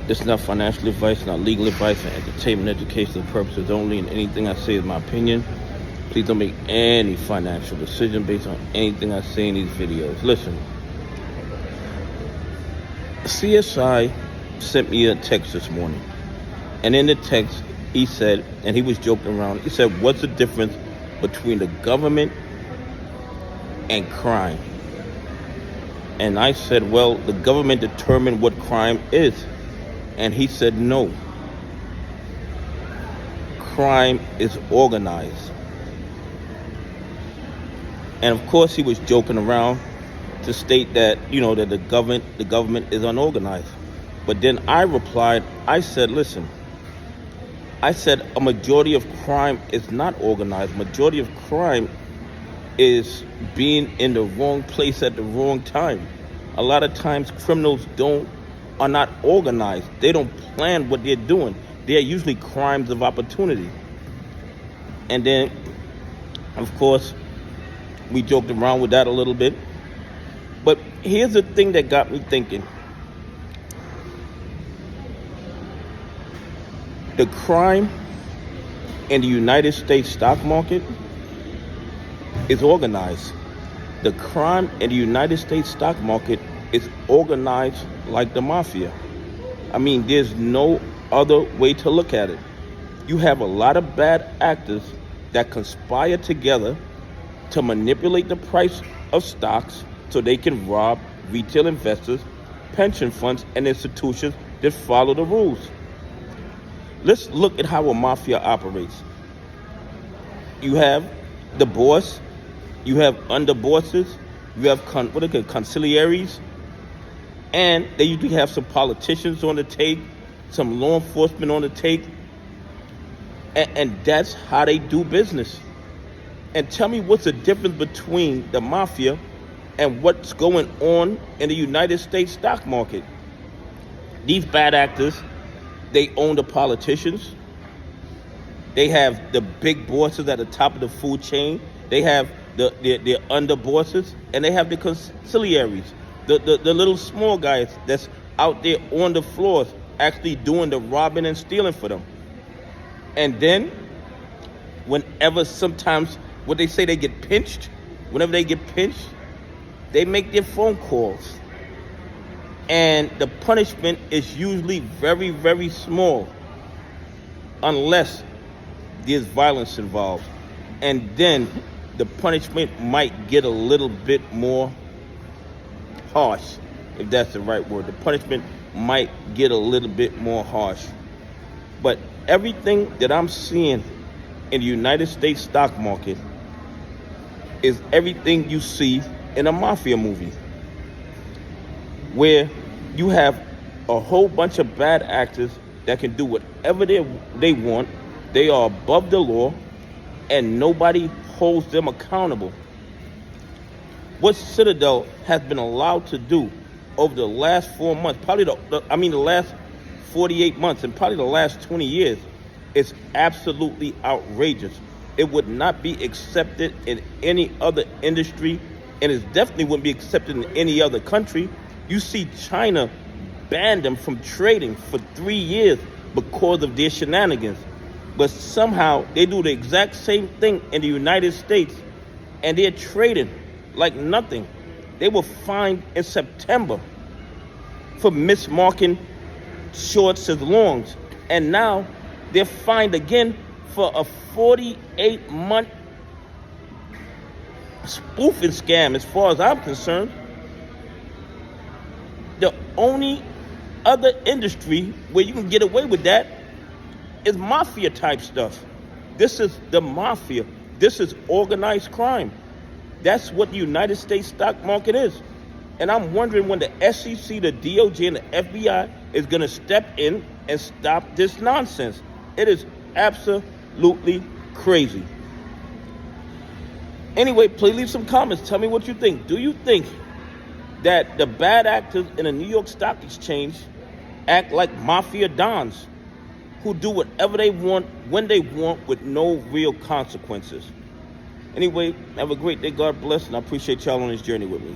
This is not financial advice, not legal advice, and entertainment educational purposes only, and anything I say is my opinion. Please don't make any financial decision based on anything I say in these videos. Listen, CSI sent me a text this morning, and in the text he said, and he was joking around, he said, what's the difference between the government and crime? And I said, well, the government determined what crime is. And he said, no. Crime is organized. And of course he was joking around to state that, that the government is unorganized. But then I replied, I said, listen, I said a majority of crime is not organized. Majority of crime is being in the wrong place at the wrong time. A lot of times criminals are not organized. They don't plan what they're doing. They're usually crimes of opportunity. And then, of course, we joked around with that a little bit. But here's the thing that got me thinking. The crime in the United States stock market is organized. The crime in the United States stock market is organized like the mafia. I mean, there's no other way to look at it. You have a lot of bad actors that conspire together to manipulate the price of stocks so they can rob retail investors, pension funds, and institutions that follow the rules. Let's look at how a mafia operates. You have the boss, you have underbosses, you have conciliaries, and they usually have some politicians on the take, some law enforcement on the take, and that's how they do business. And tell me what's the difference between the mafia and what's going on in the United States stock market. These bad actors, they own the politicians. They have the big bosses at the top of the food chain. They have their underbosses, and they have the conciliaries, the little small guys that's out there on the floors actually doing the robbing and stealing for them. And then whenever sometimes what they say they get pinched, whenever they get pinched, they make their phone calls. And the punishment is usually very, very small unless there's violence involved. And then the punishment might get a little bit more harsh, if that's the right word. The punishment might get a little bit more harsh. But everything that I'm seeing in the United States stock market is everything you see in a mafia movie, where you have a whole bunch of bad actors that can do whatever they want. They are above the law, and nobody holds them accountable. What Citadel has been allowed to do over the last 4 months, probably the last 48 months, and probably the last 20 years, is absolutely outrageous. It would not be accepted in any other industry, and it definitely wouldn't be accepted in any other country. You see China banned them from trading for 3 years because of their shenanigans. But somehow they do the exact same thing in the United States, and they're trading like nothing. They were fined in September for mismarking shorts as longs, and now they're fined again for a 48-month spoofing scam. As far as I'm concerned, the only other industry where you can get away with that is mafia type stuff. This is the mafia. This is organized crime. That's what the United States stock market is. And I'm wondering when the SEC, the DOJ, and the FBI is going to step in and stop this nonsense. It is absolutely crazy. Anyway, please leave some comments. Tell me what you think. Do you think that the bad actors in the New York Stock Exchange act like Mafia Dons who do whatever they want, when they want, with no real consequences? Anyway, have a great day. God bless, and I appreciate y'all on this journey with me.